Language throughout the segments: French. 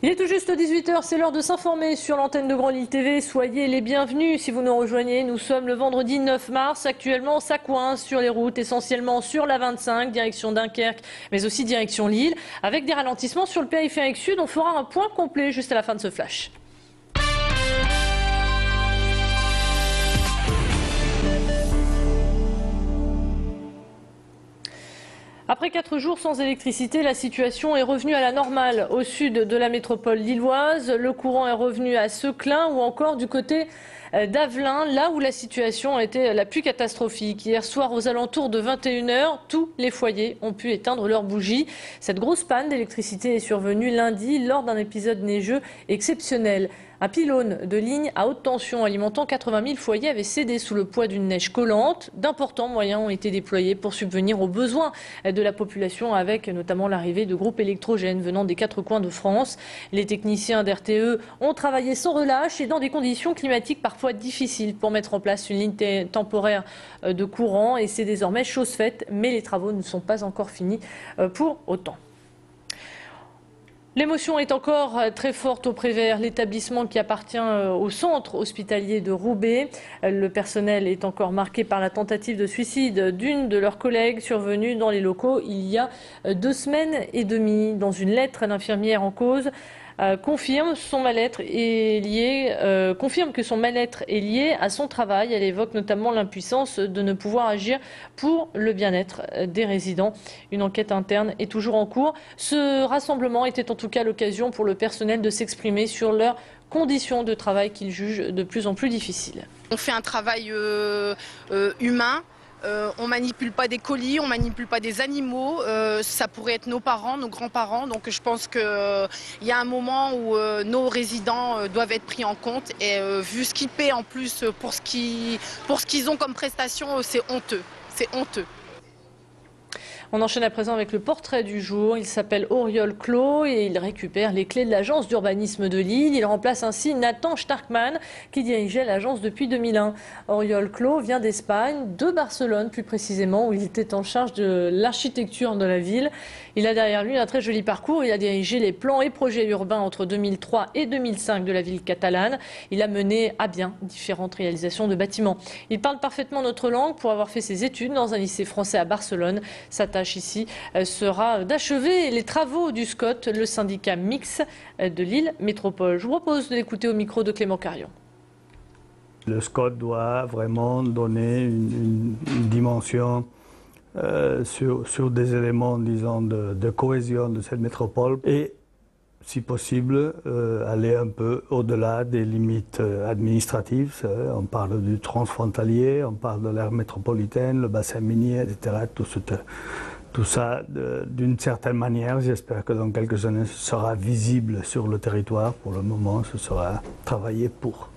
Il est tout juste 18 h, c'est l'heure de s'informer sur l'antenne de Grand Lille TV. Soyez les bienvenus si vous nous rejoignez. Nous sommes le vendredi 9 mars. Actuellement, ça coince sur les routes, essentiellement sur la 25, direction Dunkerque, mais aussi direction Lille, avec des ralentissements sur le périphérique sud. On fera un point complet juste à la fin de ce flash. Après 4 jours sans électricité, la situation est revenue à la normale au sud de la métropole lilloise. Le courant est revenu à Seclin ou encore du côté d'Avelin, là où la situation a été la plus catastrophique. Hier soir, aux alentours de 21 h, tous les foyers ont pu éteindre leurs bougies. Cette grosse panne d'électricité est survenue lundi lors d'un épisode neigeux exceptionnel. Un pylône de ligne à haute tension alimentant 80 000 foyers avait cédé sous le poids d'une neige collante. D'importants moyens ont été déployés pour subvenir aux besoins de la population, avec notamment l'arrivée de groupes électrogènes venant des 4 coins de France. Les techniciens d'RTE ont travaillé sans relâche et dans des conditions climatiques parfois difficiles pour mettre en place une ligne temporaire de courant. Et c'est désormais chose faite, mais les travaux ne sont pas encore finis pour autant. L'émotion est encore très forte au Prévert, l'établissement qui appartient au centre hospitalier de Roubaix. Le personnel est encore marqué par la tentative de suicide d'une de leurs collègues survenue dans les locaux il y a 2 semaines et demie. Dans une lettre, l'infirmière en cause confirme que son mal-être est lié à son travail. Elle évoque notamment l'impuissance de ne pouvoir agir pour le bien-être des résidents. Une enquête interne est toujours en cours. Ce rassemblement était en tout cas l'occasion pour le personnel de s'exprimer sur leurs conditions de travail qu'ils jugent de plus en plus difficiles. On fait un travail humain. On manipule pas des colis, on manipule pas des animaux, ça pourrait être nos parents, nos grands-parents, donc je pense qu'il y a un moment où nos résidents doivent être pris en compte et vu ce qu'ils paient en plus pour ce qu'ils ont comme prestation, c'est honteux, c'est honteux. On enchaîne à présent avec le portrait du jour. Il s'appelle Auriol Clos et il récupère les clés de l'agence d'urbanisme de Lille. Il remplace ainsi Nathan Starkman qui dirigeait l'agence depuis 2001. Auriol Clos vient d'Espagne, de Barcelone plus précisément, où il était en charge de l'architecture de la ville. Il a derrière lui un très joli parcours. Il a dirigé les plans et projets urbains entre 2003 et 2005 de la ville catalane. Il a mené à bien différentes réalisations de bâtiments. Il parle parfaitement notre langue pour avoir fait ses études dans un lycée français à Barcelone. Sa tâche ici sera d'achever les travaux du SCOT, le syndicat mixte de Lille Métropole. Je vous propose de l'écouter au micro de Clément Carion. Le SCOT doit vraiment donner une dimension sur des éléments, disons, de cohésion de cette métropole et, si possible, aller un peu au-delà des limites administratives. On parle du transfrontalier, on parle de l'aire métropolitaine, le bassin minier, etc. Tout ça, d'une certaine manière, j'espère que dans quelques années, ce sera visible sur le territoire. Pour le moment, ce sera travaillé pour.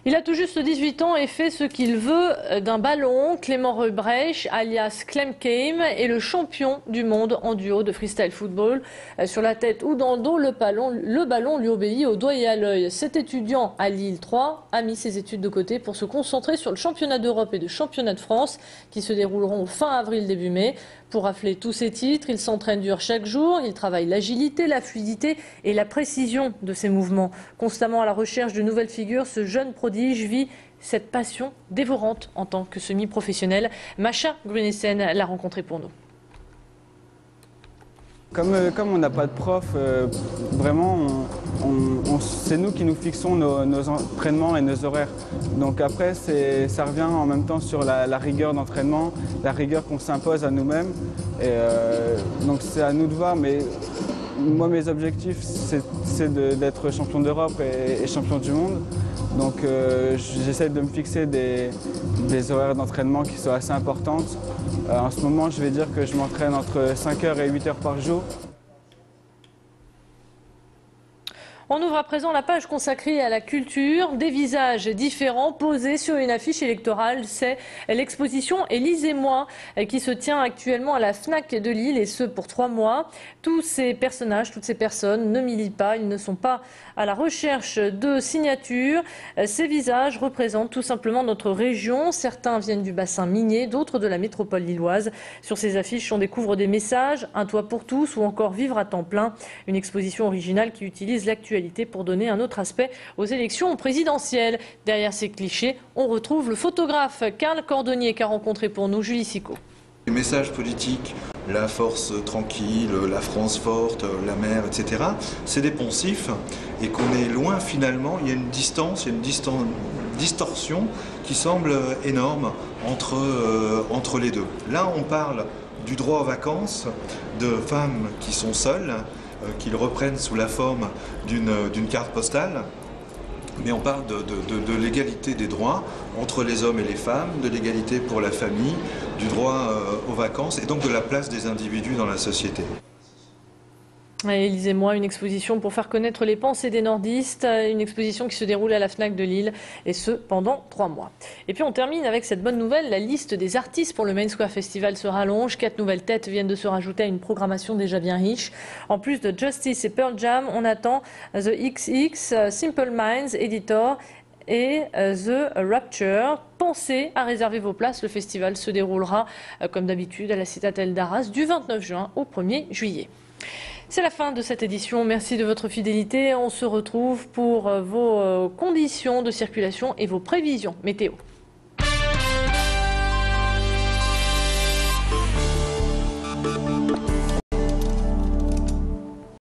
Il a tout juste 18 ans et fait ce qu'il veut d'un ballon. Clément Reubrecht, alias Clemkeim, est le champion du monde en duo de freestyle football. Sur la tête ou dans le dos, le ballon lui obéit au doigt et à l'œil. Cet étudiant à Lille 3 a mis ses études de côté pour se concentrer sur le championnat d'Europe et le championnat de France qui se dérouleront fin avril, début mai. Pour rafler tous ses titres, il s'entraîne dur chaque jour, il travaille l'agilité, la fluidité et la précision de ses mouvements. Constamment à la recherche de nouvelles figures, ce jeune prodige vit cette passion dévorante en tant que semi-professionnel. Macha Grunessen l'a rencontré pour nous. Comme on n'a pas de prof, vraiment, c'est nous qui nous fixons nos entraînements et nos horaires. Donc après, ça revient en même temps sur la rigueur d'entraînement, la rigueur qu'on s'impose à nous-mêmes. Donc c'est à nous de voir, mais moi mes objectifs, c'est d'être champion d'Europe et champion du monde. Donc j'essaie de me fixer des horaires d'entraînement qui soient assez importantes. En ce moment, je vais dire que je m'entraîne entre 5 heures et 8 heures par jour. On ouvre à présent la page consacrée à la culture. Des visages différents posés sur une affiche électorale. C'est l'exposition Élisez-moi qui se tient actuellement à la FNAC de Lille, et ce pour 3 mois. Tous ces personnages, toutes ces personnes ne militent pas, ils ne sont pas à la recherche de signatures. Ces visages représentent tout simplement notre région. Certains viennent du bassin minier, d'autres de la métropole lilloise. Sur ces affiches, on découvre des messages, un toit pour tous ou encore vivre à temps plein. Une exposition originale qui utilise l'actualité pour donner un autre aspect aux élections présidentielles. Derrière ces clichés, on retrouve le photographe Karl Cordonnier qu'a rencontré pour nous Julie Sicot. Les messages politiques, la force tranquille, la France forte, la mer, etc., c'est des poncifs, et qu'on est loin finalement, il y a une distance, il y a une distorsion qui semble énorme entre les deux. Là, on parle du droit aux vacances, de femmes qui sont seules, qu'ils reprennent sous la forme d'une carte postale. Mais on parle de l'égalité des droits entre les hommes et les femmes, de l'égalité pour la famille, du droit aux vacances et donc de la place des individus dans la société. Élisez-moi, une exposition pour faire connaître les pensées des nordistes, une exposition qui se déroule à la FNAC de Lille, et ce pendant 3 mois. Et puis on termine avec cette bonne nouvelle, la liste des artistes pour le Main Square Festival se rallonge. 4 nouvelles têtes viennent de se rajouter à une programmation déjà bien riche. En plus de Justice et Pearl Jam, on attend The XX, Simple Minds, Editor et The Rapture. Pensez à réserver vos places, le festival se déroulera comme d'habitude à la Citadelle d'Arras du 29 juin au 1er juillet. C'est la fin de cette édition. Merci de votre fidélité. On se retrouve pour vos conditions de circulation et vos prévisions météo.